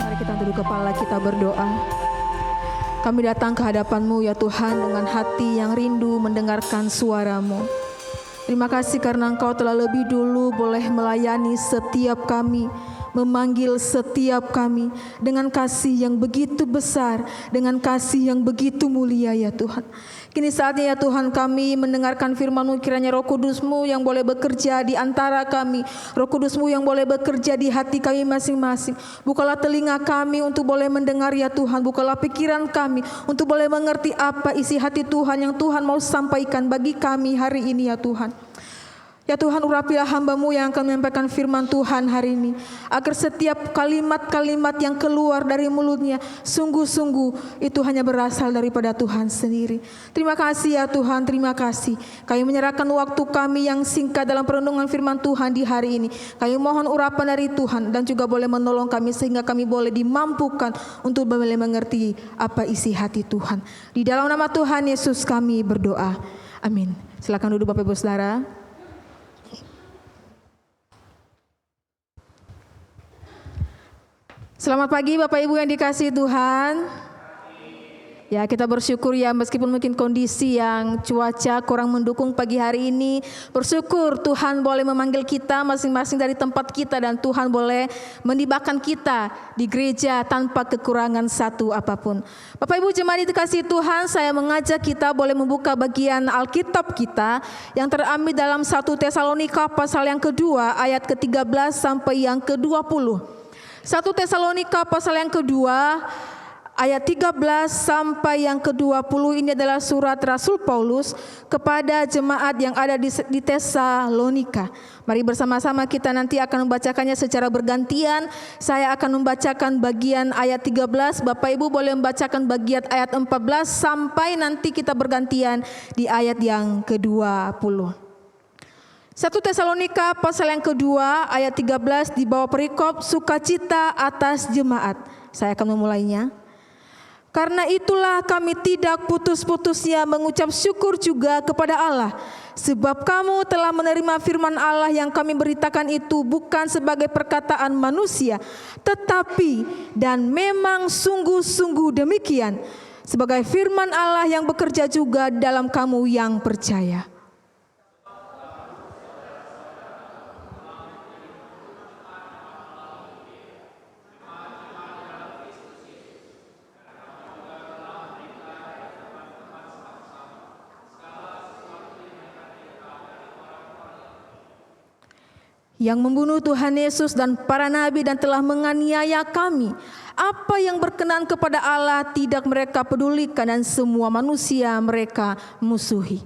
Mari kita tunduk kepala, kita berdoa. Kami datang ke hadapan-Mu ya Tuhan dengan hati yang rindu mendengarkan suara-Mu. Terima kasih karena Engkau telah lebih dulu boleh melayani setiap kami, memanggil setiap kami dengan kasih yang begitu besar, dengan kasih yang begitu mulia ya Tuhan. Kini saatnya ya Tuhan kami mendengarkan firman-Mu, kiranya Roh Kudus-Mu yang boleh bekerja di antara kami, Roh Kudus-Mu yang boleh bekerja di hati kami masing-masing. Bukalah telinga kami untuk boleh mendengar ya Tuhan, bukalah pikiran kami untuk boleh mengerti apa isi hati Tuhan yang Tuhan mau sampaikan bagi kami hari ini ya Tuhan. Ya Tuhan, urapilah hamba-Mu yang akan menyampaikan firman Tuhan hari ini, agar setiap kalimat-kalimat yang keluar dari mulutnya sungguh-sungguh itu hanya berasal daripada Tuhan sendiri. Terima kasih ya Tuhan, terima kasih. Kami menyerahkan waktu kami yang singkat dalam perenungan firman Tuhan di hari ini. Kami mohon urapan dari Tuhan dan juga boleh menolong kami sehingga kami boleh dimampukan untuk boleh mengerti apa isi hati Tuhan. Di dalam nama Tuhan Yesus kami berdoa. Amin. Silakan duduk Bapak Ibu Saudara. Selamat pagi Bapak Ibu yang dikasihi Tuhan. Ya, kita bersyukur ya meskipun mungkin kondisi yang cuaca kurang mendukung pagi hari ini, bersyukur Tuhan boleh memanggil kita masing-masing dari tempat kita dan Tuhan boleh menibakan kita di gereja tanpa kekurangan satu apapun. Bapak Ibu jemaat dikasihi Tuhan, saya mengajak kita boleh membuka bagian Alkitab kita yang terambil dalam 1 Tesalonika pasal yang kedua ayat ke-13 sampai yang ke-20. 1 Tesalonika pasal yang kedua ayat 13 sampai yang ke-20 ini adalah surat Rasul Paulus kepada jemaat yang ada di Tesalonika. Mari bersama-sama kita nanti akan membacakannya secara bergantian. Saya akan membacakan bagian ayat 13, Bapak Ibu boleh membacakan bagian ayat 14 sampai nanti kita bergantian di ayat yang ke-20. 1 Tesalonika pasal yang kedua ayat 13 di bawah perikop sukacita atas jemaat. Saya akan memulainya. Karena itulah kami tidak putus-putusnya mengucap syukur juga kepada Allah. Sebab kamu telah menerima firman Allah yang kami beritakan itu bukan sebagai perkataan manusia, tetapi dan memang sungguh-sungguh demikian, sebagai firman Allah yang bekerja juga dalam kamu yang percaya. Yang membunuh Tuhan Yesus dan para nabi dan telah menganiaya kami. Apa yang berkenan kepada Allah tidak mereka pedulikan dan semua manusia mereka musuhi.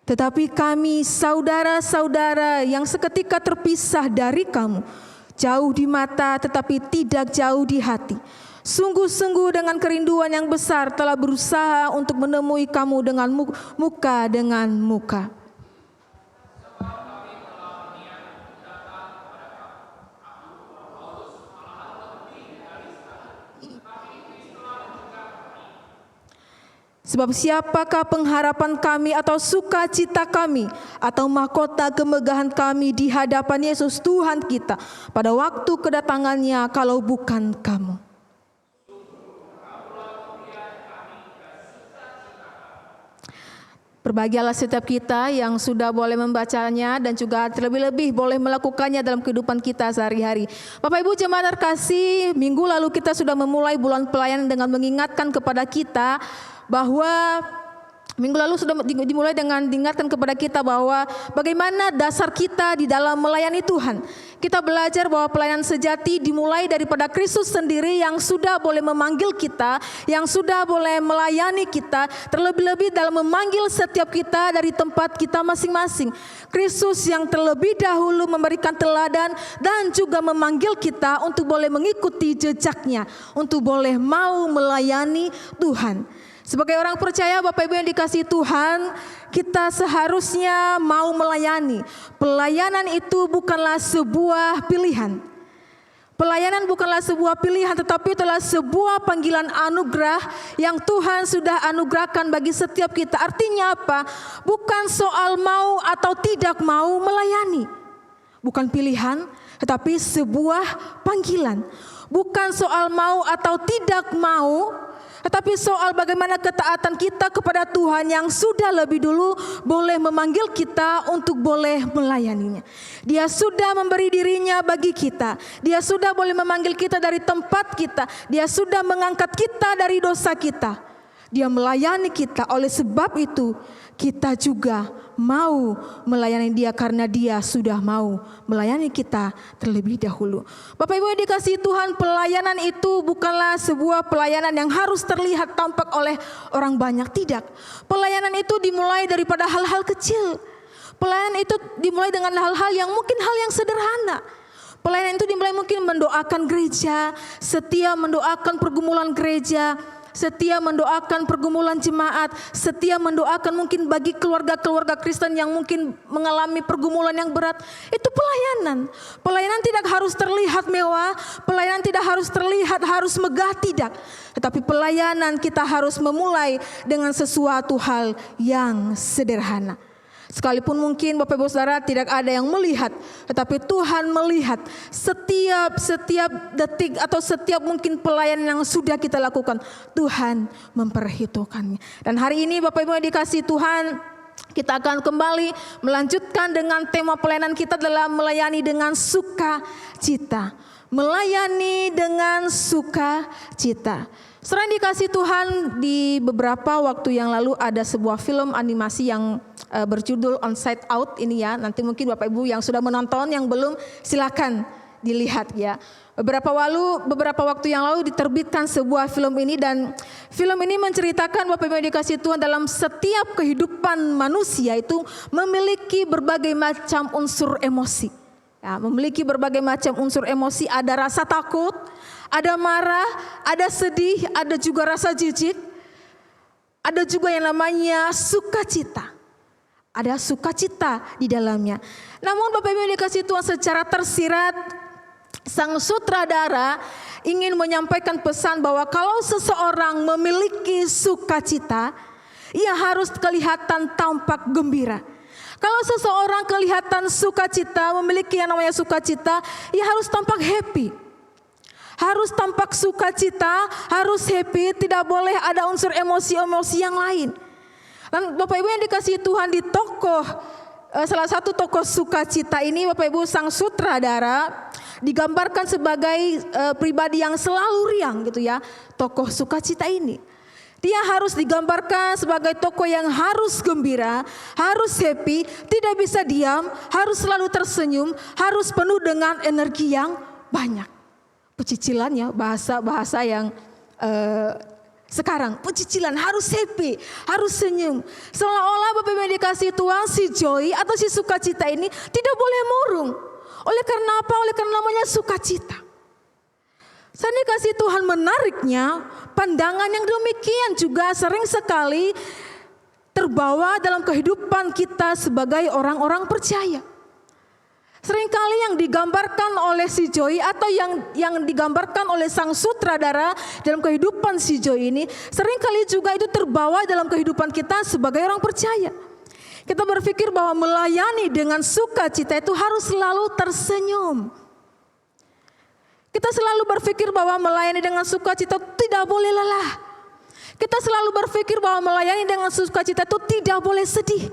Tetapi kami saudara-saudara yang seketika terpisah dari kamu, jauh di mata tetapi tidak jauh di hati, sungguh-sungguh dengan kerinduan yang besar telah berusaha untuk menemui kamu dengan muka dengan muka. Sebab siapakah pengharapan kami atau sukacita kami atau mahkota kemegahan kami di hadapan Yesus Tuhan kita pada waktu kedatangannya kalau bukan kamu. Berbahagialah setiap kita yang sudah boleh membacanya dan juga terlebih-lebih boleh melakukannya dalam kehidupan kita sehari-hari. Bapak Ibu jemaat terkasih, minggu lalu kita sudah memulai bulan pelayanan dengan mengingatkan kepada kita bahwa minggu lalu sudah dimulai dengan diingatkan kepada kita bahwa bagaimana dasar kita di dalam melayani Tuhan. Kita belajar bahwa pelayanan sejati dimulai daripada Kristus sendiri yang sudah boleh memanggil kita, yang sudah boleh melayani kita, terlebih-lebih dalam memanggil setiap kita dari tempat kita masing-masing. Kristus yang terlebih dahulu memberikan teladan dan juga memanggil kita untuk boleh mengikuti jejaknya, untuk boleh mau melayani Tuhan. Sebagai orang percaya, Bapak Ibu yang dikasihi Tuhan, kita seharusnya mau melayani. Pelayanan itu bukanlah sebuah pilihan. Pelayanan bukanlah sebuah pilihan, tetapi itulah sebuah panggilan anugerah yang Tuhan sudah anugerahkan bagi setiap kita. Artinya apa? Bukan soal mau atau tidak mau melayani. Bukan pilihan, tetapi sebuah panggilan. Bukan soal mau atau tidak mau, tetapi soal bagaimana ketaatan kita kepada Tuhan yang sudah lebih dulu boleh memanggil kita untuk boleh melayaninya. Dia sudah memberi dirinya bagi kita. Dia sudah boleh memanggil kita dari tempat kita. Dia sudah mengangkat kita dari dosa kita. Dia melayani kita. Oleh sebab itu kita juga mau melayani dia karena dia sudah mau melayani kita terlebih dahulu. Bapak Ibu yang dikasihi Tuhan, pelayanan itu bukanlah sebuah pelayanan yang harus terlihat tampak oleh orang banyak. Tidak. Pelayanan itu dimulai daripada hal-hal kecil. Pelayanan itu dimulai dengan hal-hal yang mungkin hal yang sederhana. Pelayanan itu dimulai mungkin mendoakan gereja, setia mendoakan pergumulan gereja, setia mendoakan pergumulan jemaat, setia mendoakan mungkin bagi keluarga-keluarga Kristen yang mungkin mengalami pergumulan yang berat. Itu pelayanan. Pelayanan tidak harus terlihat mewah, pelayanan tidak harus terlihat harus megah, tidak. Tetapi pelayanan kita harus memulai dengan sesuatu hal yang sederhana. Sekalipun mungkin Bapak Ibu Saudara tidak ada yang melihat, tetapi Tuhan melihat setiap detik atau setiap mungkin pelayanan yang sudah kita lakukan. Tuhan memperhitungkannya. Dan hari ini Bapak Ibu yang dikasihi Tuhan, kita akan kembali melanjutkan dengan tema pelayanan kita adalah melayani dengan sukacita. Melayani dengan sukacita. Selain dikasih Tuhan, di beberapa waktu yang lalu ada sebuah film animasi yang berjudul Inside Out ini ya. Nanti mungkin Bapak Ibu yang sudah menonton, yang belum silakan dilihat ya. Beberapa waktu yang lalu diterbitkan sebuah film ini, dan film ini menceritakan Bapak Ibu yang dikasih Tuhan, dalam setiap kehidupan manusia itu memiliki berbagai macam unsur emosi. Ya, memiliki berbagai macam unsur emosi, ada rasa takut, ada marah, ada sedih, ada juga rasa jijik, ada juga yang namanya sukacita. Ada sukacita di dalamnya. Namun Bapak Ibu yang dikasihi Tuhan, secara tersirat sang sutradara ingin menyampaikan pesan bahwa kalau seseorang memiliki sukacita, ia harus kelihatan tampak gembira. Kalau seseorang kelihatan sukacita, memiliki yang namanya sukacita, ia harus tampak happy. Harus tampak sukacita, harus happy, tidak boleh ada unsur emosi-emosi yang lain. Dan Bapak Ibu yang dikasihi Tuhan, di salah satu tokoh sukacita ini, Bapak Ibu, sang sutradara digambarkan sebagai pribadi yang selalu riang gitu ya. Tokoh sukacita ini, dia harus digambarkan sebagai tokoh yang harus gembira, harus happy, tidak bisa diam, harus selalu tersenyum, harus penuh dengan energi yang banyak. Pecicilannya, bahasa yang sekarang, pecicilan, harus happy, harus senyum. Seolah-olah Bapak Ibu yang dikasihi Tuhan, si joy atau si sukacita ini tidak boleh murung. Oleh karena apa? Oleh karena namanya sukacita. Saya dikasihi Tuhan, menariknya pandangan yang demikian juga sering sekali terbawa dalam kehidupan kita sebagai orang-orang percaya. Seringkali yang digambarkan oleh si Joy atau yang digambarkan oleh sang sutradara dalam kehidupan si Joy ini, seringkali juga itu terbawa dalam kehidupan kita sebagai orang percaya. Kita berpikir bahwa melayani dengan sukacita itu harus selalu tersenyum. Kita selalu berpikir bahwa melayani dengan sukacita tidak boleh lelah. Kita selalu berpikir bahwa melayani dengan sukacita itu tidak boleh sedih.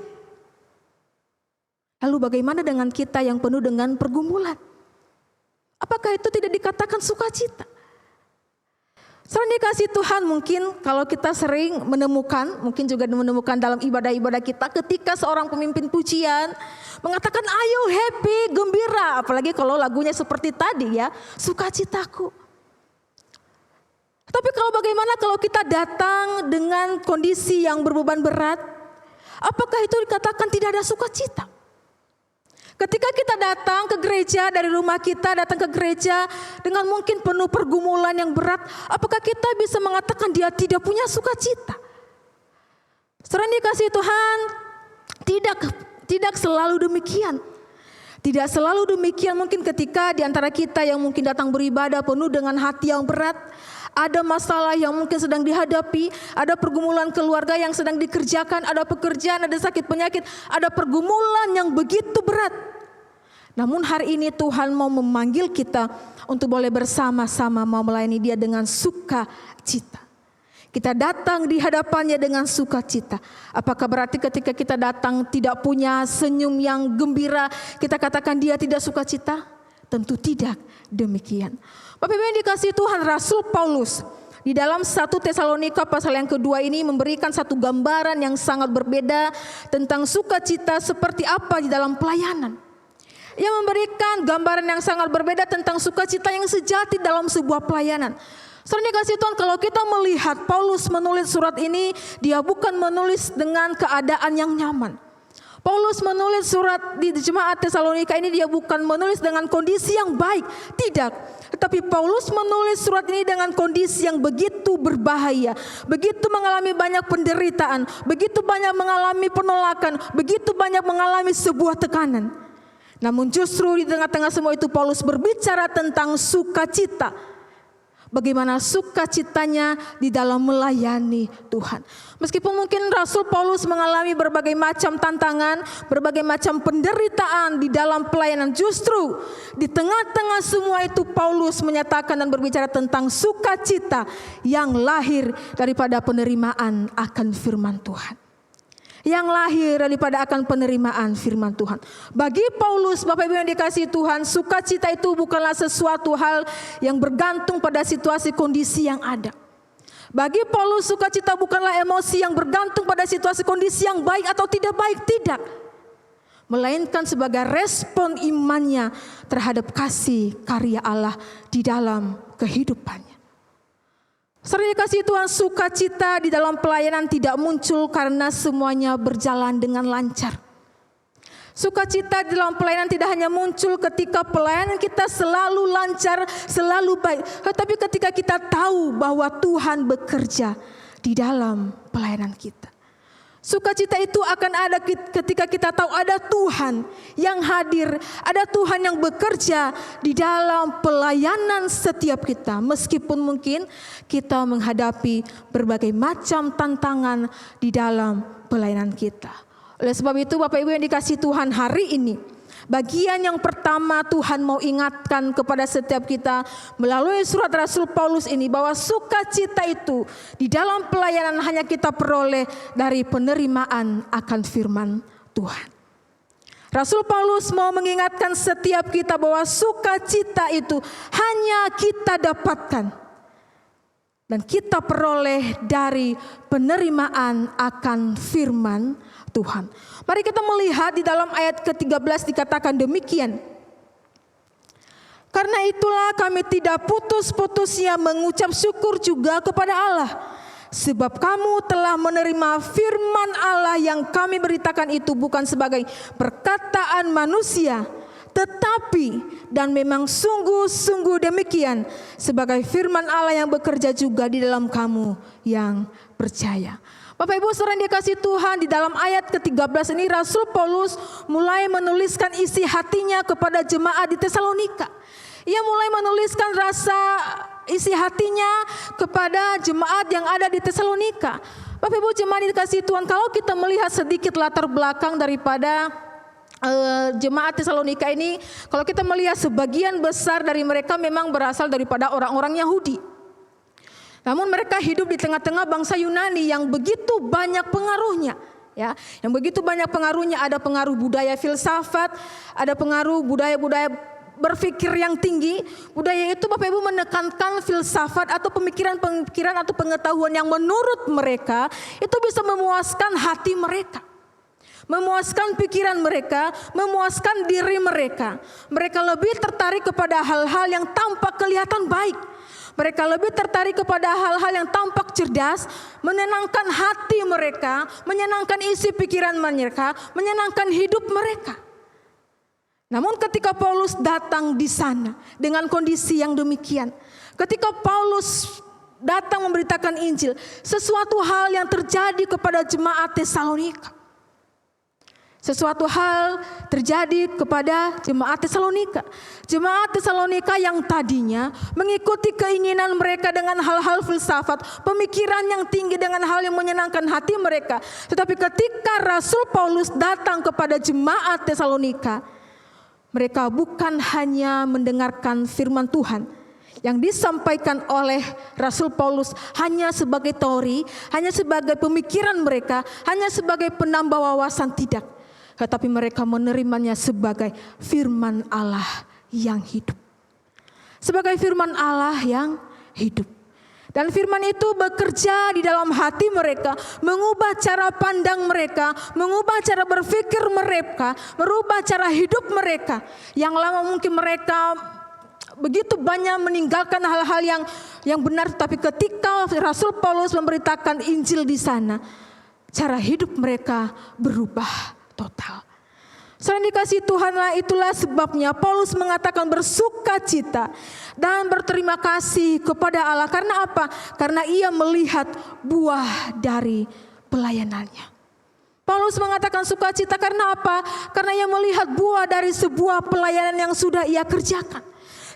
Lalu bagaimana dengan kita yang penuh dengan pergumulan? Apakah itu tidak dikatakan sukacita? Selain dikasih Tuhan, mungkin kalau kita sering menemukan, mungkin juga menemukan dalam ibadah-ibadah kita, ketika seorang pemimpin pujian mengatakan ayo happy, gembira, apalagi kalau lagunya seperti tadi ya, sukacitaku. Tapi kalau bagaimana kalau kita datang dengan kondisi yang berbeban berat, apakah itu dikatakan tidak ada sukacita? Ketika kita datang ke gereja, dari rumah kita datang ke gereja dengan mungkin penuh pergumulan yang berat, apakah kita bisa mengatakan dia tidak punya sukacita? Saudara dikasihi Tuhan, tidak selalu demikian. Tidak selalu demikian. Mungkin ketika di antara kita yang mungkin datang beribadah penuh dengan hati yang berat, ada masalah yang mungkin sedang dihadapi, ada pergumulan keluarga yang sedang dikerjakan, ada pekerjaan, ada sakit penyakit, ada pergumulan yang begitu berat. Namun hari ini Tuhan mau memanggil kita untuk boleh bersama-sama mau melayani Dia dengan sukacita. Kita datang di hadapannya dengan sukacita. Apakah berarti ketika kita datang tidak punya senyum yang gembira, kita katakan dia tidak sukacita? Tentu tidak demikian. Bapak Ibu yang dikasihi Tuhan, Rasul Paulus di dalam 1 Tesalonika pasal yang kedua ini memberikan satu gambaran yang sangat berbeda tentang sukacita seperti apa di dalam pelayanan. Ia memberikan gambaran yang sangat berbeda tentang sukacita yang sejati dalam sebuah pelayanan. Saudara dikasihi Tuhan, kalau kita melihat Paulus menulis surat ini, dia bukan menulis dengan keadaan yang nyaman. Paulus menulis surat di jemaat Tesalonika ini, dia bukan menulis dengan kondisi yang baik, tidak. Tetapi Paulus menulis surat ini dengan kondisi yang begitu berbahaya, begitu mengalami banyak penderitaan, begitu banyak mengalami penolakan, begitu banyak mengalami sebuah tekanan. Namun justru di tengah-tengah semua itu Paulus berbicara tentang sukacita. Bagaimana sukacitanya di dalam melayani Tuhan. Meskipun mungkin Rasul Paulus mengalami berbagai macam tantangan, berbagai macam penderitaan di dalam pelayanan, justru di tengah-tengah semua itu Paulus menyatakan dan berbicara tentang sukacita yang lahir daripada penerimaan akan firman Tuhan. Yang lahir daripada akan penerimaan firman Tuhan. Bagi Paulus, Bapak Ibu yang dikasihi Tuhan, sukacita itu bukanlah sesuatu hal yang bergantung pada situasi kondisi yang ada. Bagi Paulus, sukacita bukanlah emosi yang bergantung pada situasi kondisi yang baik atau tidak baik, tidak. Melainkan sebagai respon imannya terhadap kasih karya Allah di dalam kehidupannya. Saudara dikasihi Tuhan, sukacita di dalam pelayanan tidak muncul karena semuanya berjalan dengan lancar. Sukacita di dalam pelayanan tidak hanya muncul ketika pelayanan kita selalu lancar, selalu baik. Tetapi ketika kita tahu bahwa Tuhan bekerja di dalam pelayanan kita. Sukacita itu akan ada ketika kita tahu ada Tuhan yang hadir, ada Tuhan yang bekerja di dalam pelayanan setiap kita. Meskipun mungkin kita menghadapi berbagai macam tantangan di dalam pelayanan kita. Oleh sebab itu Bapak Ibu yang dikasihi Tuhan, hari ini bagian yang pertama Tuhan mau ingatkan kepada setiap kita melalui surat Rasul Paulus ini bahwa sukacita itu di dalam pelayanan hanya kita peroleh dari penerimaan akan firman Tuhan. Rasul Paulus mau mengingatkan setiap kita bahwa sukacita itu hanya kita dapatkan dan kita peroleh dari penerimaan akan firman Tuhan. Mari kita melihat di dalam ayat ke-13 dikatakan demikian. Karena itulah kami tidak putus-putusnya mengucap syukur juga kepada Allah. Sebab kamu telah menerima firman Allah yang kami beritakan itu bukan sebagai perkataan manusia, tetapi dan memang sungguh-sungguh demikian sebagai firman Allah yang bekerja juga di dalam kamu yang percaya. Bapak Ibu saudara yang dikasihi Tuhan, di dalam ayat ke-13 ini Rasul Paulus mulai menuliskan isi hatinya kepada jemaat di Tesalonika. Ia mulai menuliskan rasa isi hatinya kepada jemaat yang ada di Tesalonika. Bapak Ibu jemaat dikasihi Tuhan, kalau kita melihat sedikit latar belakang daripada jemaat Tesalonika ini, kalau kita melihat sebagian besar dari mereka memang berasal daripada orang-orang Yahudi. Namun mereka hidup di tengah-tengah bangsa Yunani yang begitu banyak pengaruhnya. Ya, yang begitu banyak pengaruhnya, ada pengaruh budaya filsafat, ada pengaruh budaya-budaya berpikir yang tinggi. Budaya itu Bapak Ibu menekankan filsafat atau pemikiran-pemikiran atau pengetahuan yang menurut mereka itu bisa memuaskan hati mereka. Memuaskan pikiran mereka, memuaskan diri mereka. Mereka lebih tertarik kepada hal-hal yang tampak kelihatan baik. Mereka lebih tertarik kepada hal-hal yang tampak cerdas, menyenangkan hati mereka, menyenangkan isi pikiran mereka, menyenangkan hidup mereka. Namun ketika Paulus datang di sana dengan kondisi yang demikian, ketika Paulus datang memberitakan Injil, sesuatu hal yang terjadi kepada jemaat Tesalonika. Sesuatu hal terjadi kepada jemaat Tesalonika. Jemaat Tesalonika yang tadinya mengikuti keinginan mereka dengan hal-hal filsafat, pemikiran yang tinggi dengan hal yang menyenangkan hati mereka. Tetapi ketika Rasul Paulus datang kepada jemaat Tesalonika, mereka bukan hanya mendengarkan firman Tuhan yang disampaikan oleh Rasul Paulus hanya sebagai teori, hanya sebagai pemikiran mereka, hanya sebagai penambah wawasan, tidak. Tetapi mereka menerimanya sebagai firman Allah yang hidup. Sebagai firman Allah yang hidup. Dan firman itu bekerja di dalam hati mereka, mengubah cara pandang mereka, mengubah cara berpikir mereka, merubah cara hidup mereka. Yang lama mungkin mereka begitu banyak meninggalkan hal-hal yang benar, tapi ketika Rasul Paulus memberitakan Injil di sana, cara hidup mereka berubah total. Selain dikasih Tuhanlah, itulah sebabnya Paulus mengatakan bersukacita dan berterima kasih kepada Allah. Karena apa? Karena ia melihat buah dari pelayanannya. Paulus mengatakan sukacita karena apa? Karena ia melihat buah dari sebuah pelayanan yang sudah ia kerjakan.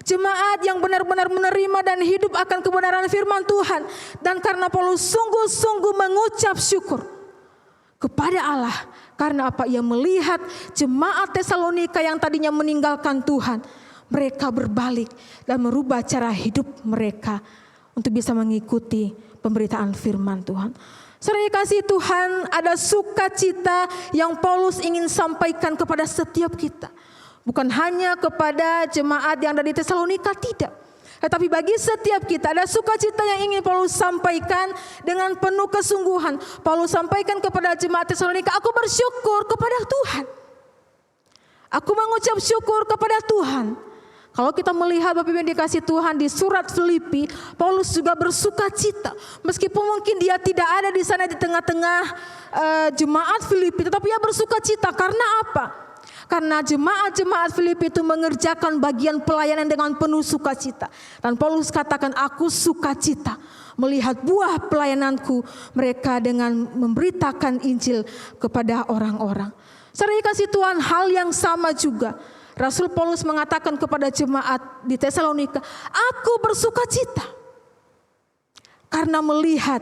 Jemaat yang benar-benar menerima dan hidup akan kebenaran firman Tuhan. Dan karena Paulus sungguh-sungguh mengucap syukur kepada Allah. Karena apa? Ia melihat jemaat Tesalonika yang tadinya meninggalkan Tuhan, mereka berbalik dan merubah cara hidup mereka untuk bisa mengikuti pemberitaan firman Tuhan. Saudara dikasihi Tuhan, ada sukacita yang Paulus ingin sampaikan kepada setiap kita. Bukan hanya kepada jemaat yang ada di Tesalonika, tidak. Tetapi bagi setiap kita ada sukacita yang ingin Paulus sampaikan dengan penuh kesungguhan. Paulus sampaikan kepada jemaat Tesalonika, aku bersyukur kepada Tuhan. Aku mengucap syukur kepada Tuhan. Kalau kita melihat Bapak Ibu yang dikasih Tuhan di surat Filipi, Paulus juga bersukacita. Meskipun mungkin dia tidak ada di sana di tengah-tengah jemaat Filipi, tetapi ia bersukacita. Karena apa? Karena jemaat-jemaat Filipi itu mengerjakan bagian pelayanan dengan penuh sukacita. Dan Paulus katakan, aku sukacita melihat buah pelayananku mereka dengan memberitakan Injil kepada orang-orang. Saudara dikasih Tuhan, hal yang sama juga Rasul Paulus mengatakan kepada jemaat di Tesalonika, aku bersukacita karena melihat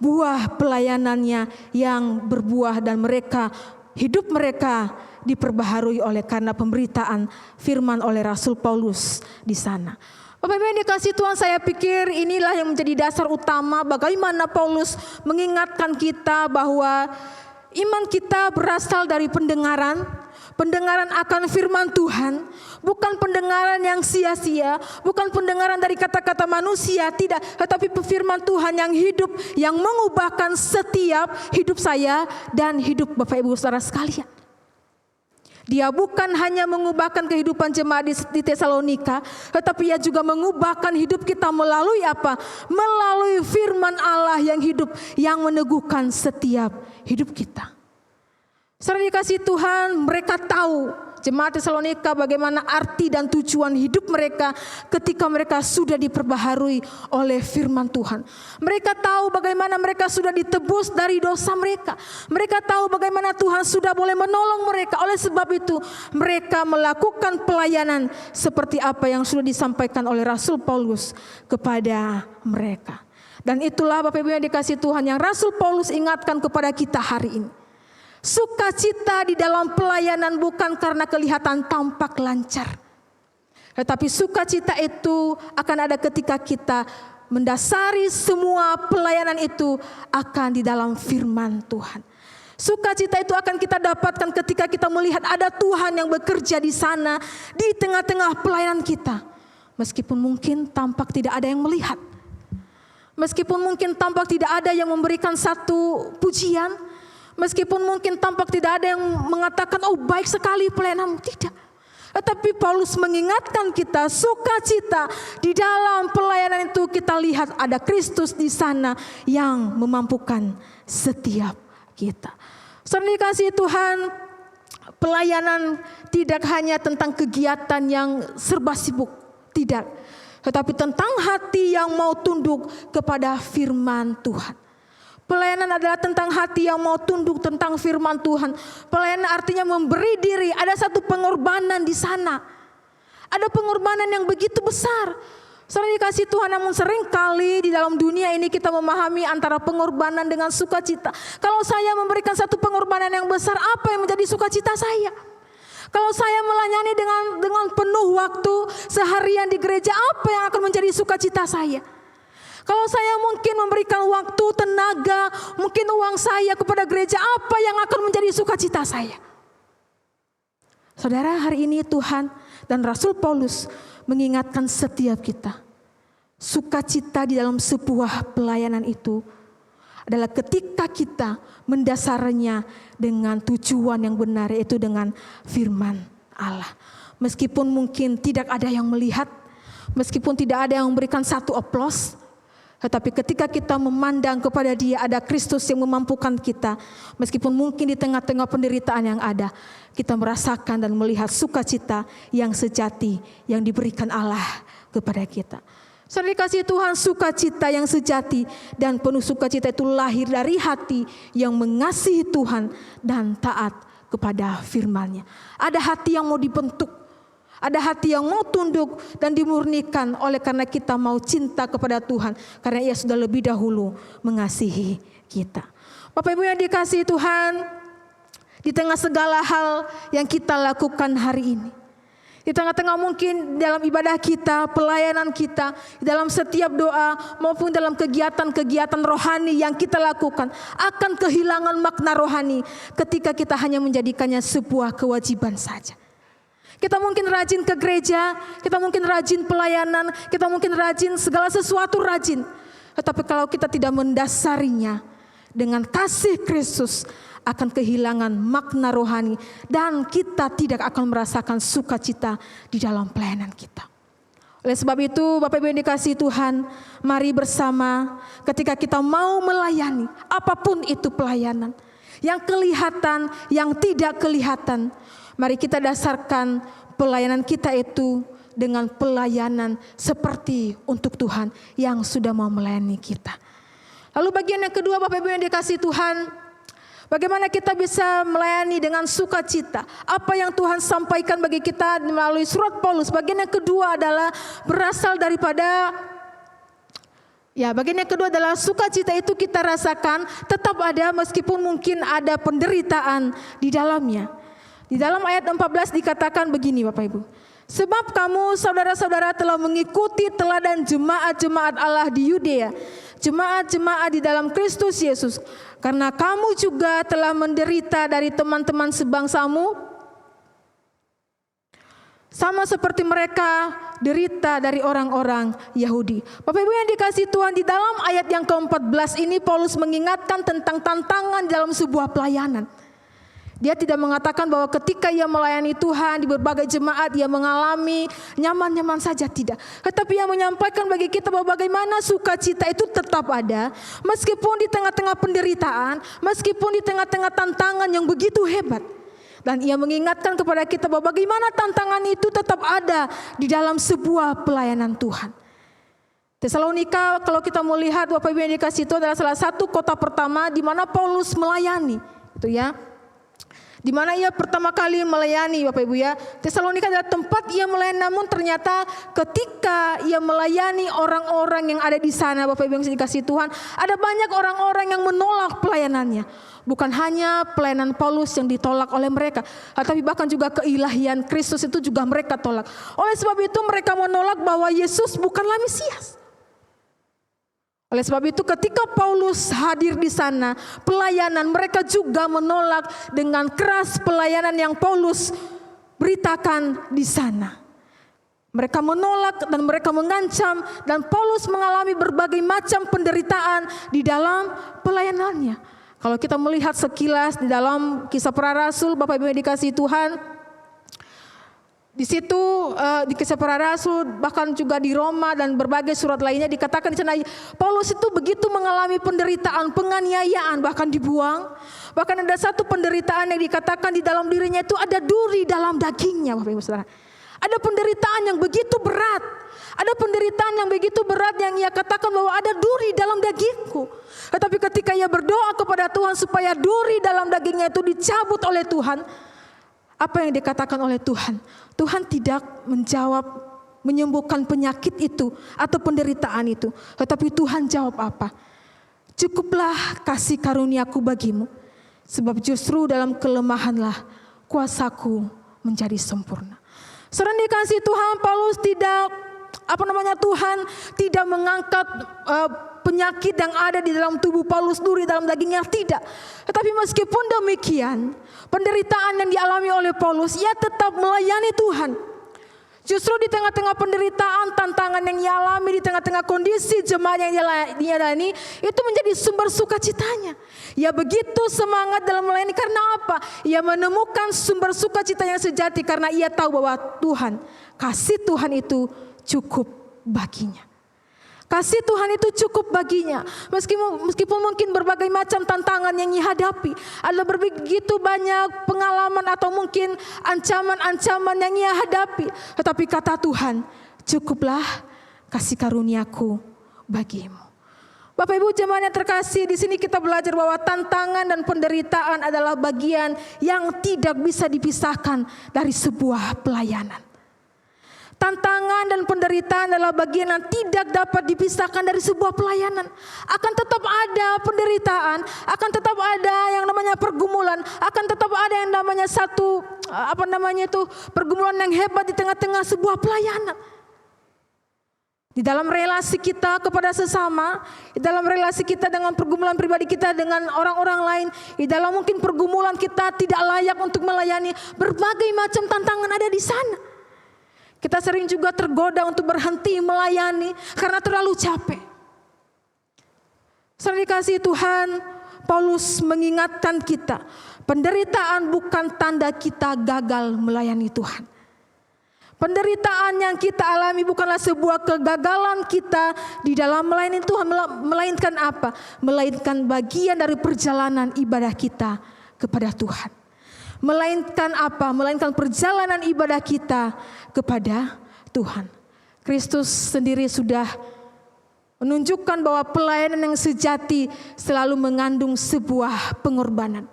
buah pelayanannya yang berbuah dan mereka, hidup mereka diperbaharui oleh karena pemberitaan firman oleh Rasul Paulus di sana. Bapak Ibu yang dikasih Tuhan, saya pikir inilah yang menjadi dasar utama bagaimana Paulus mengingatkan kita bahwa iman kita berasal dari pendengaran akan firman Tuhan, bukan pendengaran yang sia-sia, bukan pendengaran dari kata-kata manusia, tidak, tetapi firman Tuhan yang hidup, yang mengubahkan setiap hidup saya dan hidup Bapak Ibu Saudara sekalian. Dia bukan hanya mengubahkan kehidupan jemaat di Tesalonika, tetapi ia juga mengubahkan hidup kita melalui apa? Melalui firman Allah yang hidup, yang meneguhkan setiap hidup kita. Saudara dikasih Tuhan, mereka tahu jemaat Tesalonika bagaimana arti dan tujuan hidup mereka ketika mereka sudah diperbaharui oleh firman Tuhan. Mereka tahu bagaimana mereka sudah ditebus dari dosa mereka. Mereka tahu bagaimana Tuhan sudah boleh menolong mereka. Oleh sebab itu mereka melakukan pelayanan seperti apa yang sudah disampaikan oleh Rasul Paulus kepada mereka. Dan itulah Bapak Ibu yang dikasih Tuhan yang Rasul Paulus ingatkan kepada kita hari ini. Sukacita di dalam pelayanan bukan karena kelihatan tampak lancar. Tetapi sukacita itu akan ada ketika kita mendasari semua pelayanan itu akan di dalam firman Tuhan. Sukacita itu akan kita dapatkan ketika kita melihat ada Tuhan yang bekerja di sana, di tengah-tengah pelayanan kita. Meskipun mungkin tampak tidak ada yang melihat. Meskipun mungkin tampak tidak ada yang memberikan satu pujian. Meskipun mungkin tampak tidak ada yang mengatakan, oh baik sekali pelayananmu, tidak. Tetapi Paulus mengingatkan kita, sukacita di dalam pelayanan itu kita lihat ada Kristus di sana yang memampukan setiap kita. Saudara dikasihi Tuhan, pelayanan tidak hanya tentang kegiatan yang serba sibuk, tidak. tetapi tentang hati yang mau tunduk kepada firman Tuhan. Pelayanan adalah tentang hati yang mau tunduk tentang firman Tuhan. Pelayanan artinya memberi diri. Ada satu pengorbanan di sana. Ada pengorbanan yang begitu besar. Saudara dikasih Tuhan, namun seringkali di dalam dunia ini kita memahami antara pengorbanan dengan sukacita. Kalau saya memberikan satu pengorbanan yang besar, apa yang menjadi sukacita saya? Kalau saya melayani dengan penuh waktu seharian di gereja, apa yang akan menjadi sukacita saya? Kalau saya mungkin memberikan waktu, tenaga, mungkin uang saya kepada gereja, apa yang akan menjadi sukacita saya? Saudara, hari ini Tuhan dan Rasul Paulus mengingatkan setiap kita. Sukacita di dalam sebuah pelayanan itu adalah ketika kita mendasarnya dengan tujuan yang benar, yaitu dengan firman Allah. Meskipun mungkin tidak ada yang melihat, meskipun tidak ada yang memberikan satu aplaus, tetapi ketika kita memandang kepada Dia, ada Kristus yang memampukan kita. Meskipun mungkin di tengah-tengah penderitaan yang ada, kita merasakan dan melihat sukacita yang sejati yang diberikan Allah kepada kita. Saudara dikasihi Tuhan, sukacita yang sejati dan penuh sukacita itu lahir dari hati yang mengasihi Tuhan dan taat kepada firman-Nya. Ada hati yang mau dibentuk. Ada hati yang mau tunduk dan dimurnikan oleh karena kita mau cinta kepada Tuhan. Karena Ia sudah lebih dahulu mengasihi kita. Bapak Ibu yang dikasihi Tuhan, di tengah segala hal yang kita lakukan hari ini, di tengah-tengah mungkin dalam ibadah kita, pelayanan kita, dalam setiap doa maupun dalam kegiatan-kegiatan rohani yang kita lakukan, akan kehilangan makna rohani ketika kita hanya menjadikannya sebuah kewajiban saja. Kita mungkin rajin ke gereja, kita mungkin rajin pelayanan, kita mungkin rajin segala sesuatu rajin. Tetapi kalau kita tidak mendasarinya dengan kasih Kristus, akan kehilangan makna rohani dan kita tidak akan merasakan sukacita di dalam pelayanan kita. Oleh sebab itu, Bapak Ibu yang dikasihi Tuhan, mari bersama ketika kita mau melayani, apapun itu pelayanan, yang kelihatan, yang tidak kelihatan, mari kita dasarkan pelayanan kita itu dengan pelayanan seperti untuk Tuhan yang sudah mau melayani kita. Lalu bagian yang kedua, Bapak Ibu yang dikasihi Tuhan, bagaimana kita bisa melayani dengan sukacita? Apa yang Tuhan sampaikan bagi kita melalui surat Paulus? Bagian yang kedua adalah berasal daripada bagian yang kedua adalah sukacita itu kita rasakan tetap ada meskipun mungkin ada penderitaan di dalamnya. Di dalam ayat 14 dikatakan begini Bapak Ibu. Sebab kamu saudara-saudara telah mengikuti teladan jemaat-jemaat Allah di Yudea, jemaat-jemaat di dalam Kristus Yesus. Karena kamu juga telah menderita dari teman-teman sebangsamu, sama seperti mereka derita dari orang-orang Yahudi. Bapak Ibu yang dikasihi Tuhan, di dalam ayat yang ke-14 ini Paulus mengingatkan tentang tantangan dalam sebuah pelayanan. Dia tidak mengatakan bahwa ketika ia melayani Tuhan di berbagai jemaat ia mengalami nyaman-nyaman saja, tidak. Tetapi ia menyampaikan bagi kita bahwa bagaimana sukacita itu tetap ada meskipun di tengah-tengah penderitaan, meskipun di tengah-tengah tantangan yang begitu hebat. Dan ia mengingatkan kepada kita bahwa bagaimana tantangan itu tetap ada di dalam sebuah pelayanan Tuhan. Tesalonika, kalau kita melihat Bapak Ibu yang dikasihi itu adalah salah satu kota pertama di mana Paulus melayani, itu ya. Di mana ia pertama kali melayani Bapak Ibu ya. Tesalonika adalah tempat ia melayani, namun ternyata ketika ia melayani orang-orang yang ada di sana Bapak Ibu yang dikasihi Tuhan, ada banyak orang-orang yang menolak pelayanannya. Bukan hanya pelayanan Paulus yang ditolak oleh mereka, tetapi bahkan juga keilahian Kristus itu juga mereka tolak. Oleh sebab itu mereka menolak bahwa Yesus bukanlah Mesias. Oleh sebab itu ketika Paulus hadir di sana, pelayanan mereka juga menolak dengan keras pelayanan yang Paulus beritakan di sana. Mereka menolak dan mereka mengancam, dan Paulus mengalami berbagai macam penderitaan di dalam pelayanannya. Kalau kita melihat sekilas di dalam Kisah Para Rasul, Bapak Ibu yang dikasihi Tuhan, di situ di Kisah Para Rasul, bahkan juga di Roma dan berbagai surat lainnya dikatakan di sana Paulus itu begitu mengalami penderitaan, penganiayaan, bahkan dibuang. Bahkan ada satu penderitaan yang dikatakan di dalam dirinya itu ada duri dalam dagingnya, Bapak Ibu Saudara. Ada penderitaan yang begitu berat. Ada penderitaan yang begitu berat yang ia katakan bahwa ada duri dalam dagingku. Tetapi ketika ia berdoa kepada Tuhan supaya duri dalam dagingnya itu dicabut oleh Tuhan, apa yang dikatakan oleh Tuhan? Tuhan tidak menjawab menyembuhkan penyakit itu atau penderitaan itu. Tetapi Tuhan jawab apa? Cukuplah kasih karuniaku bagimu. Sebab justru dalam kelemahanlah kuasaku menjadi sempurna. Saudara dikasih Tuhan, Paulus Tuhan tidak mengangkat penyakit yang ada di dalam tubuh Paulus, duri dalam dagingnya, tidak. Tetapi meskipun demikian, penderitaan yang dialami oleh Paulus, ia tetap melayani Tuhan. Justru di tengah-tengah penderitaan, tantangan yang ia alami, di tengah-tengah kondisi jemaat yang dia jalani, itu menjadi sumber sukacitanya. Ia begitu semangat dalam melayani karena apa? Ia menemukan sumber sukacita yang sejati karena ia tahu bahwa Tuhan, kasih Tuhan itu cukup baginya. Kasih Tuhan itu cukup baginya. Meskipun mungkin berbagai macam tantangan yang ia hadapi, ada begitu banyak pengalaman atau mungkin ancaman-ancaman yang ia hadapi. Tetapi kata Tuhan, cukuplah kasih karuniaku bagimu. Bapak Ibu jemaat yang terkasih, di sini kita belajar bahwa tantangan dan penderitaan adalah bagian yang tidak bisa dipisahkan dari sebuah pelayanan. Tantangan dan penderitaan adalah bagian yang tidak dapat dipisahkan dari sebuah pelayanan. Akan tetap ada penderitaan, akan tetap ada yang namanya pergumulan, akan tetap ada yang namanya pergumulan yang hebat di tengah-tengah sebuah pelayanan. Di dalam relasi kita kepada sesama, di dalam relasi kita dengan pergumulan pribadi kita dengan orang-orang lain, di dalam mungkin pergumulan kita tidak layak untuk melayani, berbagai macam tantangan ada di sana. Kita sering juga tergoda untuk berhenti melayani karena terlalu capek. Saudara dikasihi Tuhan, Paulus mengingatkan kita, penderitaan bukan tanda kita gagal melayani Tuhan. Penderitaan yang kita alami bukanlah sebuah kegagalan kita di dalam melayani Tuhan, melainkan apa? Melainkan bagian dari perjalanan ibadah kita kepada Tuhan. Melainkan apa? Melainkan perjalanan ibadah kita kepada Tuhan. Kristus sendiri sudah menunjukkan bahwa pelayanan yang sejati selalu mengandung sebuah pengorbanan.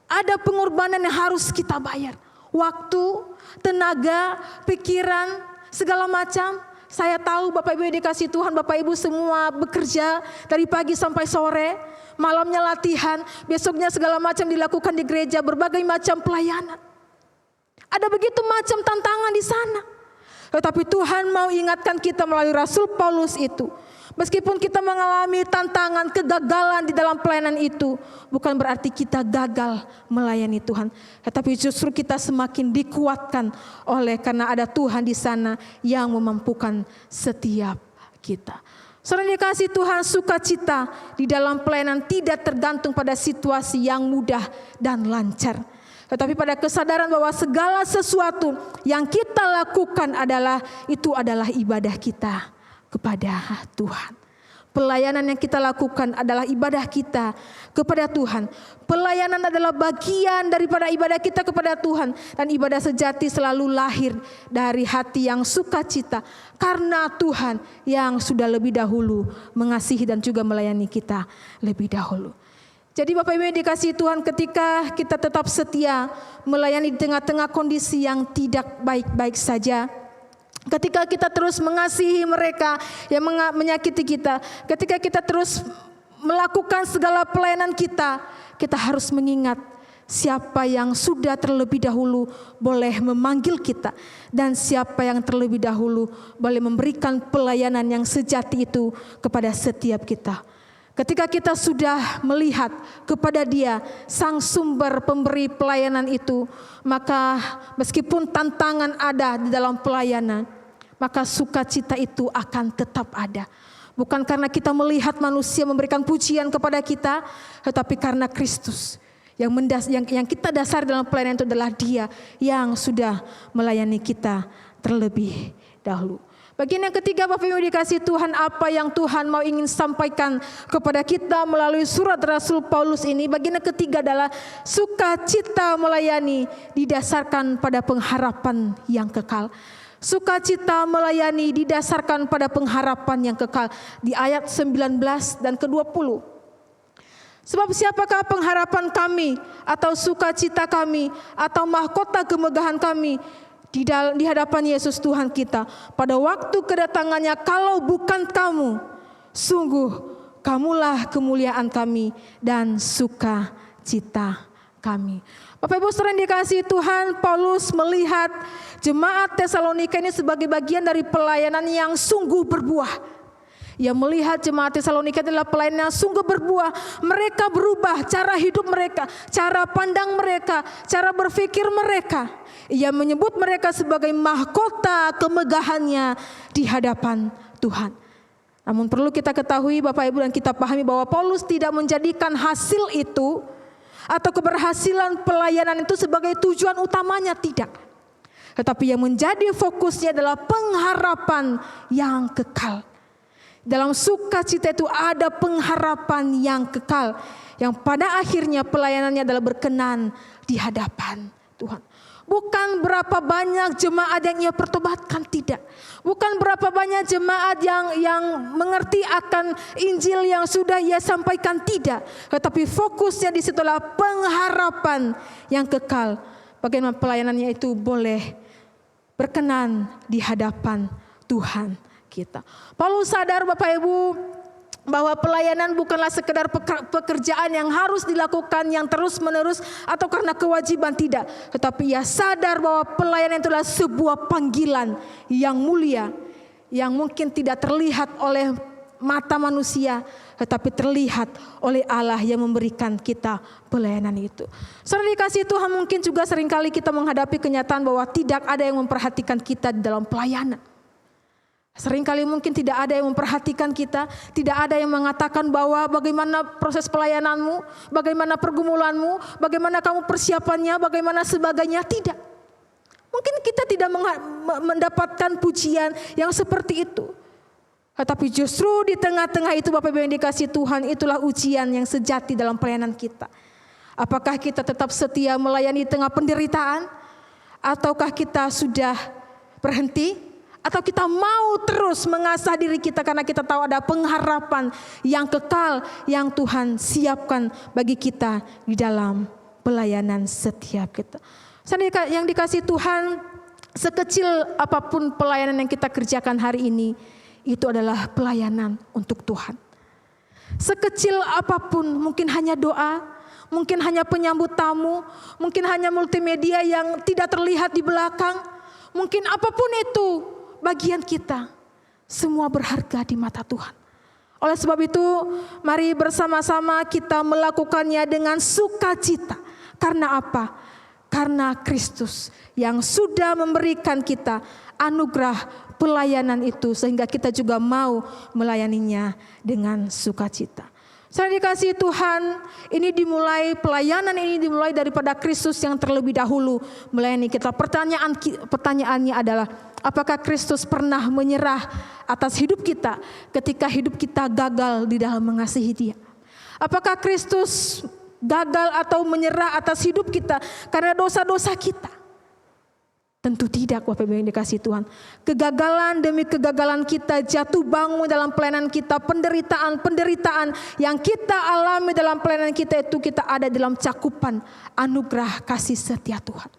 Ada pengorbanan yang harus kita bayar. Waktu, tenaga, pikiran, segala macam. Saya tahu Bapak Ibu yang dikasih Tuhan, Bapak Ibu semua bekerja dari pagi sampai sore. Malamnya latihan, besoknya segala macam dilakukan di gereja, berbagai macam pelayanan. Ada begitu macam tantangan di sana. Tetapi Tuhan mau ingatkan kita melalui Rasul Paulus itu. Meskipun kita mengalami tantangan, kegagalan di dalam pelayanan itu, bukan berarti kita gagal melayani Tuhan. Tetapi justru kita semakin dikuatkan karena ada Tuhan di sana yang memampukan setiap kita. Saudara dikasih Tuhan, sukacita di dalam pelayanan tidak tergantung pada situasi yang mudah dan lancar. Tetapi pada kesadaran bahwa segala sesuatu yang kita lakukan adalah ibadah kita kepada Tuhan. Pelayanan yang kita lakukan adalah ibadah kita kepada Tuhan. Pelayanan adalah bagian daripada ibadah kita kepada Tuhan. Dan ibadah sejati selalu lahir dari hati yang sukacita. Karena Tuhan yang sudah lebih dahulu mengasihi dan juga melayani kita lebih dahulu. Jadi Bapak Ibu yang dikasihi Tuhan, ketika kita tetap setia melayani di tengah-tengah kondisi yang tidak baik-baik saja, ketika kita terus mengasihi mereka yang menyakiti kita, ketika kita terus melakukan segala pelayanan kita, kita harus mengingat siapa yang sudah terlebih dahulu boleh memanggil kita, dan siapa yang terlebih dahulu boleh memberikan pelayanan yang sejati itu kepada setiap kita. Ketika kita sudah melihat kepada Dia, Sang Sumber pemberi pelayanan itu, maka meskipun tantangan ada di dalam pelayanan, maka sukacita itu akan tetap ada. Bukan karena kita melihat manusia memberikan pujian kepada kita, tetapi karena Kristus yang kita dasar dalam pelayanan itu adalah Dia yang sudah melayani kita terlebih dahulu. Bagian yang ketiga, Bapak Ibu dikasih Tuhan, apa yang Tuhan mau ingin sampaikan kepada kita melalui surat Rasul Paulus ini. Bagian yang ketiga adalah sukacita melayani didasarkan pada pengharapan yang kekal. Sukacita melayani didasarkan pada pengharapan yang kekal. Di ayat 19 dan ke-20. Sebab siapakah pengharapan kami atau sukacita kami atau mahkota kemegahan kami di hadapan Yesus Tuhan kita pada waktu kedatangannya, kalau bukan kamu, sungguh kamulah kemuliaan kami dan sukacita kami. Bapak Ibu saudara yang dikasihi Tuhan, Paulus melihat jemaat Tesalonika ini sebagai bagian dari pelayanan yang sungguh berbuah. Ia melihat jemaat Tesalonika adalah pelayanan yang sungguh berbuah. Mereka berubah cara hidup mereka, cara pandang mereka, cara berpikir mereka. Ia menyebut mereka sebagai mahkota kemegahannya di hadapan Tuhan. Namun perlu kita ketahui Bapak Ibu dan kita pahami bahwa Paulus tidak menjadikan hasil itu atau keberhasilan pelayanan itu sebagai tujuan utamanya, tidak. Tetapi yang menjadi fokusnya adalah pengharapan yang kekal. Dalam sukacita itu ada pengharapan yang kekal, yang pada akhirnya pelayanannya adalah berkenan di hadapan Tuhan. Bukan berapa banyak jemaat yang ia pertobatkan, tidak. Bukan berapa banyak jemaat yang mengerti akan Injil yang sudah ia sampaikan, tidak. Tetapi fokusnya di situlah pengharapan yang kekal. Bagaimana pelayanannya itu boleh berkenan di hadapan Tuhan kita. Paulus sadar Bapak Ibu bahwa pelayanan bukanlah sekedar pekerjaan yang harus dilakukan yang terus menerus atau karena kewajiban, tidak. Tetapi ia sadar bahwa pelayanan itulah sebuah panggilan yang mulia, yang mungkin tidak terlihat oleh mata manusia, tetapi terlihat oleh Allah yang memberikan kita pelayanan itu. Saudara dikasihi Tuhan, mungkin juga seringkali kita menghadapi kenyataan bahwa tidak ada yang memperhatikan kita di dalam pelayanan. Seringkali mungkin tidak ada yang memperhatikan kita, tidak ada yang mengatakan bahwa bagaimana proses pelayananmu, bagaimana pergumulanmu, bagaimana kamu persiapannya, bagaimana sebagainya, tidak. Mungkin kita tidak mendapatkan pujian yang seperti itu. Tetapi justru di tengah-tengah itu Bapak Ibu yang dikasihi Tuhan, itulah ujian yang sejati dalam pelayanan kita. Apakah kita tetap setia melayani di tengah penderitaan, ataukah kita sudah berhenti? Atau kita mau terus mengasah diri kita karena kita tahu ada pengharapan yang kekal yang Tuhan siapkan bagi kita di dalam pelayanan setiap kita. Yang dikasihi Tuhan, sekecil apapun pelayanan yang kita kerjakan hari ini, itu adalah pelayanan untuk Tuhan. Sekecil apapun, mungkin hanya doa, mungkin hanya penyambut tamu, mungkin hanya multimedia yang tidak terlihat di belakang, mungkin apapun itu, bagian kita semua berharga di mata Tuhan. Oleh sebab itu, mari bersama-sama kita melakukannya dengan sukacita. Karena apa? Karena Kristus yang sudah memberikan kita anugerah pelayanan itu, sehingga kita juga mau melayaninya dengan sukacita. Saya dikasihi Tuhan, pelayanan ini dimulai daripada Kristus yang terlebih dahulu melayani kita. Pertanyaannya adalah, apakah Kristus pernah menyerah atas hidup kita ketika hidup kita gagal di dalam mengasihi Dia? Apakah Kristus gagal atau menyerah atas hidup kita karena dosa-dosa kita? Tentu tidak, Bapak Ibu yang dikasihi Tuhan. Kegagalan demi kegagalan kita, jatuh bangun dalam pelayanan kita, penderitaan yang kita alami dalam pelayanan kita itu, kita ada dalam cakupan anugerah kasih setia Tuhan.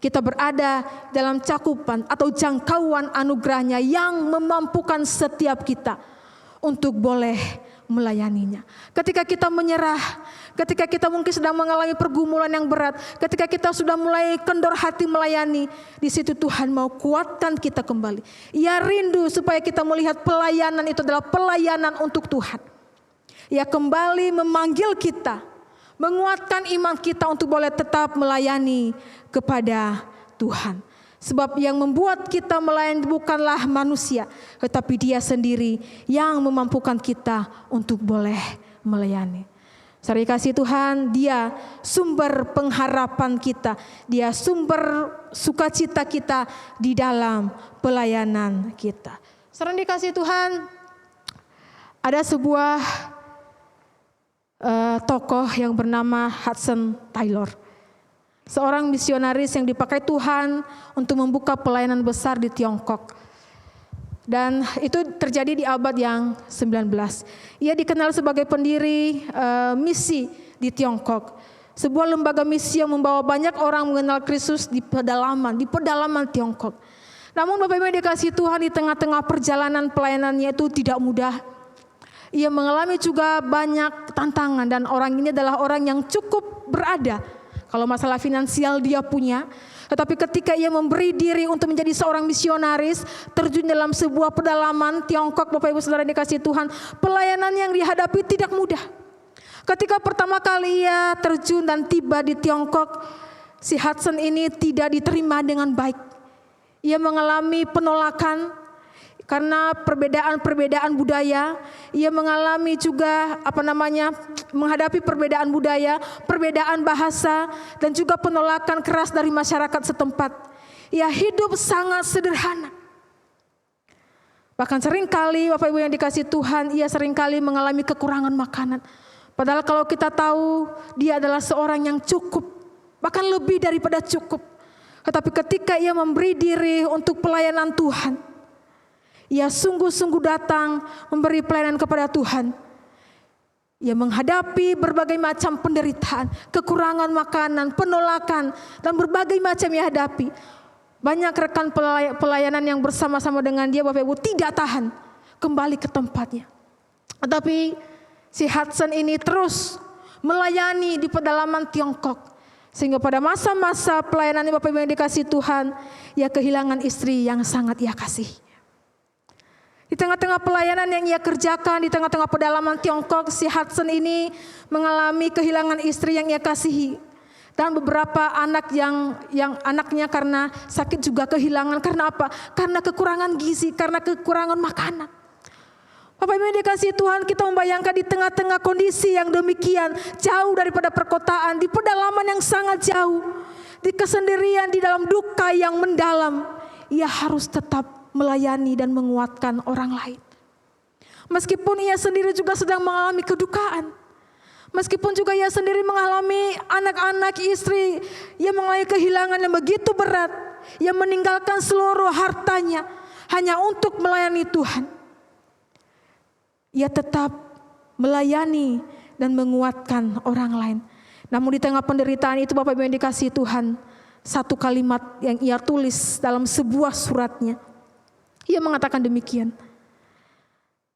Kita berada dalam cakupan atau jangkauan anugerahnya yang memampukan setiap kita untuk boleh melayaninya. Ketika kita menyerah, ketika kita mungkin sedang mengalami pergumulan yang berat, ketika kita sudah mulai kendor hati melayani, di situ Tuhan mau kuatkan kita kembali. Ia rindu supaya kita melihat pelayanan itu adalah pelayanan untuk Tuhan. Ia kembali memanggil kita, menguatkan iman kita untuk boleh tetap melayani kepada Tuhan. Sebab yang membuat kita melayani bukanlah manusia, tetapi Dia sendiri yang memampukan kita untuk boleh melayani. Saudara kasih Tuhan, Dia sumber pengharapan kita. Dia sumber sukacita kita di dalam pelayanan kita. Saudara dikasih Tuhan, ada sebuah tokoh yang bernama Hudson Taylor. Seorang misionaris yang dipakai Tuhan untuk membuka pelayanan besar di Tiongkok. Dan itu terjadi di abad yang 19. Ia dikenal sebagai pendiri misi di Tiongkok. Sebuah lembaga misi yang membawa banyak orang mengenal Kristus di pedalaman Tiongkok. Namun Bapak Ibu yang dikasihi Tuhan, di tengah-tengah perjalanan pelayanannya itu tidak mudah. Ia mengalami juga banyak tantangan dan orang ini adalah orang yang cukup berada. Kalau masalah finansial dia punya, tetapi ketika ia memberi diri untuk menjadi seorang misionaris, terjun dalam sebuah pedalaman Tiongkok, Bapak Ibu Saudara dikasihi Tuhan, pelayanan yang dihadapi tidak mudah. Ketika pertama kali ia terjun dan tiba di Tiongkok, si Hudson ini tidak diterima dengan baik. Ia mengalami penolakan karena perbedaan budaya. Ia mengalami juga menghadapi perbedaan budaya, perbedaan bahasa, dan juga penolakan keras dari masyarakat setempat. Ia hidup sangat sederhana. Bahkan seringkali Bapak Ibu yang dikasihi Tuhan, ia seringkali mengalami kekurangan makanan. Padahal kalau kita tahu dia adalah seorang yang cukup, bahkan lebih daripada cukup. Tetapi ketika ia memberi diri untuk pelayanan Tuhan, ia sungguh-sungguh datang memberi pelayanan kepada Tuhan. Ia menghadapi berbagai macam penderitaan, kekurangan makanan, penolakan, dan berbagai macam ia hadapi. Banyak rekan pelayanan yang bersama-sama dengan dia, Bapak Ibu, tidak tahan kembali ke tempatnya. Tetapi si Hudson ini terus melayani di pedalaman Tiongkok. Sehingga pada masa-masa pelayanannya Bapak Ibu yang dikasihi Tuhan, ia kehilangan istri yang sangat ia kasihi. Di tengah-tengah pelayanan yang ia kerjakan, di tengah-tengah pedalaman Tiongkok, si Hudson ini mengalami kehilangan istri yang ia kasihi. Dan beberapa anak yang anaknya karena sakit juga kehilangan. Karena apa? Karena kekurangan gizi, karena kekurangan makanan. Bapak Ibu yang dikasihi Tuhan, kita membayangkan di tengah-tengah kondisi yang demikian, jauh daripada perkotaan, di pedalaman yang sangat jauh, di kesendirian, di dalam duka yang mendalam, ia harus tetap melayani dan menguatkan orang lain. Meskipun ia sendiri juga sedang mengalami kedukaan. Meskipun juga ia sendiri mengalami anak-anak, istri, ia mengalami kehilangan yang begitu berat. Ia meninggalkan seluruh hartanya hanya untuk melayani Tuhan. Ia tetap melayani dan menguatkan orang lain. Namun di tengah penderitaan itu Bapak Ibu yang dikasihi Tuhan, satu kalimat yang ia tulis dalam sebuah suratnya. Ia mengatakan demikian,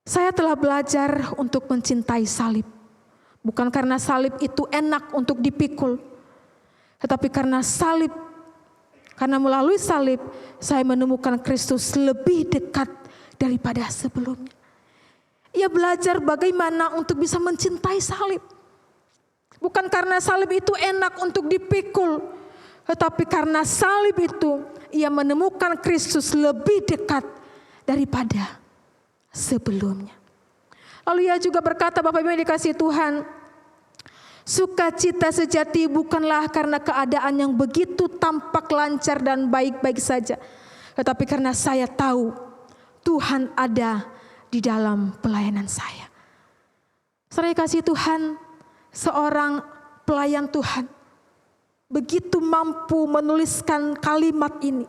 saya telah belajar untuk mencintai salib. Bukan karena salib itu enak untuk dipikul, tetapi karena melalui salib, saya menemukan Kristus lebih dekat daripada sebelumnya. Ia belajar bagaimana untuk bisa mencintai salib. Bukan karena salib itu enak untuk dipikul, tetapi karena salib itu, ia menemukan Kristus lebih dekat daripada sebelumnya. Lalu ia juga berkata, Bapak Ibu yang dikasihi Tuhan, sukacita sejati bukanlah karena keadaan yang begitu tampak lancar dan baik-baik saja, tetapi karena saya tahu Tuhan ada di dalam pelayanan saya. Saudara kasih Tuhan, seorang pelayan Tuhan begitu mampu menuliskan kalimat ini.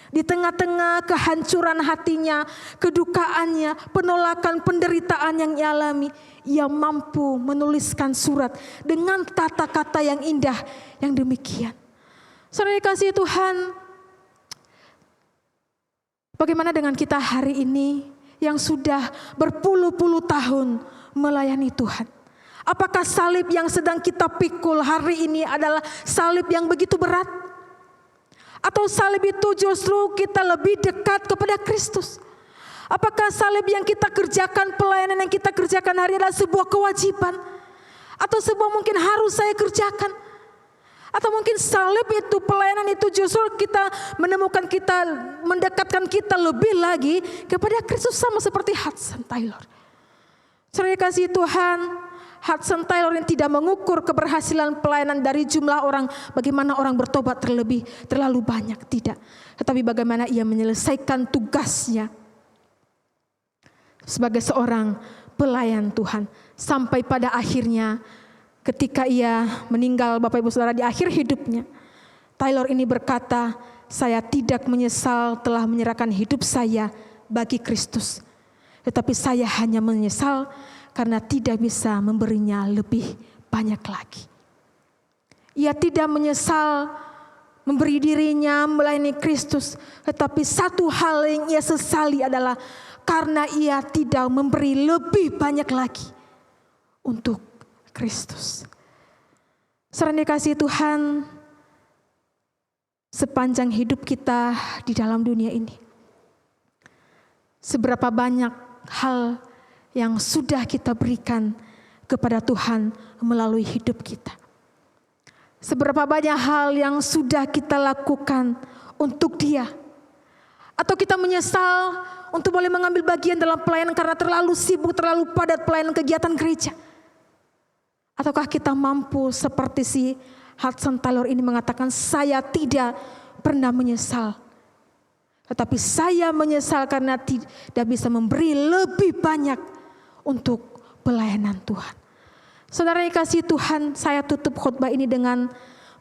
Di tengah-tengah kehancuran hatinya, kedukaannya, penolakan, penderitaan yang ia alami, ia mampu menuliskan surat dengan kata-kata yang indah yang demikian. Saudara dikasihi Tuhan, bagaimana dengan kita hari ini yang sudah berpuluh-puluh tahun melayani Tuhan? Apakah salib yang sedang kita pikul hari ini adalah salib yang begitu berat? Atau salib itu justru kita lebih dekat kepada Kristus? Apakah salib yang kita kerjakan, pelayanan yang kita kerjakan hari ini adalah sebuah kewajiban? Atau sebuah mungkin harus saya kerjakan? Atau mungkin salib itu, pelayanan itu justru kita menemukan kita, mendekatkan kita lebih lagi kepada Kristus, sama seperti Hudson Taylor. Saudara kasih Tuhan, Hudson Taylor yang tidak mengukur keberhasilan pelayanan dari jumlah orang, bagaimana orang bertobat terlalu banyak, tidak. Tetapi bagaimana ia menyelesaikan tugasnya sebagai seorang pelayan Tuhan. Sampai pada akhirnya ketika ia meninggal, Bapak Ibu Saudara, di akhir hidupnya, Taylor ini berkata, saya tidak menyesal telah menyerahkan hidup saya bagi Kristus. Tetapi saya hanya menyesal karena tidak bisa memberinya lebih banyak lagi. Ia tidak menyesal memberi dirinya melayani Kristus. Tetapi satu hal yang ia sesali adalah karena ia tidak memberi lebih banyak lagi untuk Kristus. Saudara dikasihi Tuhan, sepanjang hidup kita di dalam dunia ini, seberapa banyak hal yang sudah kita berikan kepada Tuhan melalui hidup kita. Seberapa banyak hal yang sudah kita lakukan untuk Dia. Atau kita menyesal untuk boleh mengambil bagian dalam pelayanan karena terlalu sibuk, terlalu padat pelayanan kegiatan gereja. Ataukah kita mampu seperti si Hudson Taylor ini mengatakan, saya tidak pernah menyesal. Tetapi saya menyesal karena tidak bisa memberi lebih banyak untuk pelayanan Tuhan. Saudara yang kasih Tuhan, saya tutup khotbah ini dengan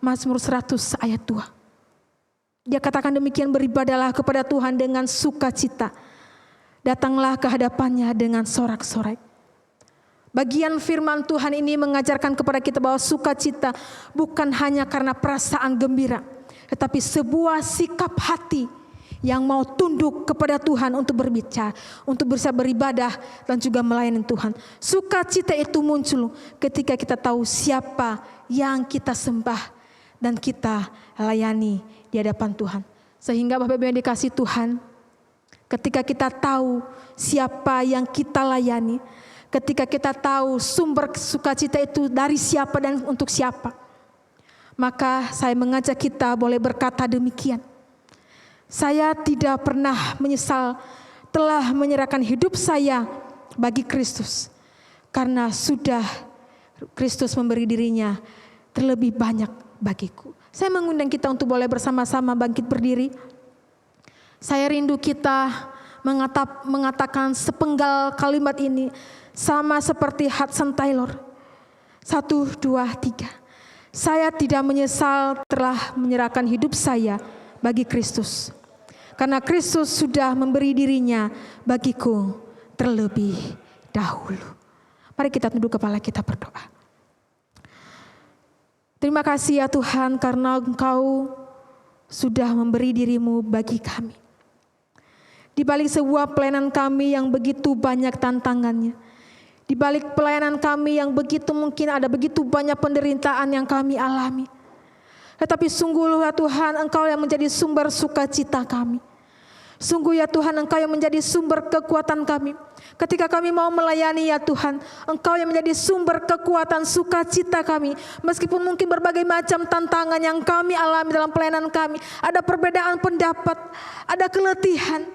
Mazmur 100 ayat 2. Dia katakan demikian, beribadalah kepada Tuhan dengan sukacita. Datanglah ke hadapannya dengan sorak-sorai. Bagian firman Tuhan ini mengajarkan kepada kita bahwa sukacita bukan hanya karena perasaan gembira, tetapi sebuah sikap hati yang mau tunduk kepada Tuhan untuk berbicara, untuk bisa beribadah dan juga melayani Tuhan. Sukacita itu muncul ketika kita tahu siapa yang kita sembah dan kita layani di hadapan Tuhan. Sehingga Bapak Ibu yang dikasihi Tuhan, ketika kita tahu siapa yang kita layani, ketika kita tahu sumber sukacita itu dari siapa dan untuk siapa, maka saya mengajak kita boleh berkata demikian. Saya tidak pernah menyesal telah menyerahkan hidup saya bagi Kristus, karena sudah Kristus memberi dirinya terlebih banyak bagiku. Saya mengundang kita untuk boleh bersama-sama bangkit berdiri. Saya rindu kita mengatakan sepenggal kalimat ini sama seperti Hudson Taylor. 1, 2, 3. Saya tidak menyesal telah menyerahkan hidup saya bagi Kristus, karena Kristus sudah memberi dirinya bagiku terlebih dahulu. Mari kita tunduk kepala, kita berdoa. Terima kasih ya Tuhan, karena Engkau sudah memberi dirimu bagi kami. Di balik sebuah pelayanan kami yang begitu banyak tantangannya, di balik pelayanan kami yang begitu mungkin ada begitu banyak penderitaan yang kami alami, tetapi sungguh ya Tuhan, Engkau yang menjadi sumber sukacita kami. Sungguh ya Tuhan, Engkau yang menjadi sumber kekuatan kami. Ketika kami mau melayani ya Tuhan, Engkau yang menjadi sumber kekuatan sukacita kami. Meskipun mungkin berbagai macam tantangan yang kami alami dalam pelayanan kami. Ada perbedaan pendapat, ada keletihan,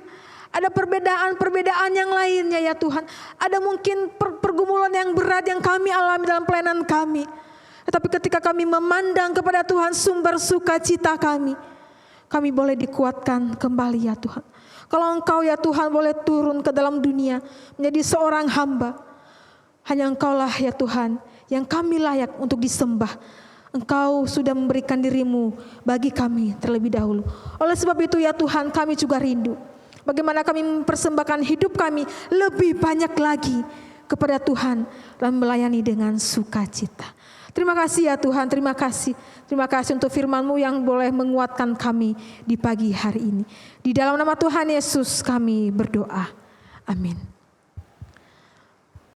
ada perbedaan yang lainnya ya Tuhan. Ada mungkin pergumulan yang berat yang kami alami dalam pelayanan kami. Tetapi ketika kami memandang kepada Tuhan sumber sukacita kami boleh dikuatkan kembali ya Tuhan. Kalau Engkau ya Tuhan boleh turun ke dalam dunia menjadi seorang hamba, hanya Engkaulah ya Tuhan yang kami layak untuk disembah. Engkau sudah memberikan dirimu bagi kami terlebih dahulu. Oleh sebab itu ya Tuhan, kami juga rindu bagaimana kami mempersembahkan hidup kami lebih banyak lagi kepada Tuhan dan melayani dengan sukacita. Terima kasih ya Tuhan, terima kasih. Terima kasih untuk firman-Mu yang boleh menguatkan kami di pagi hari ini. Di dalam nama Tuhan Yesus kami berdoa. Amin.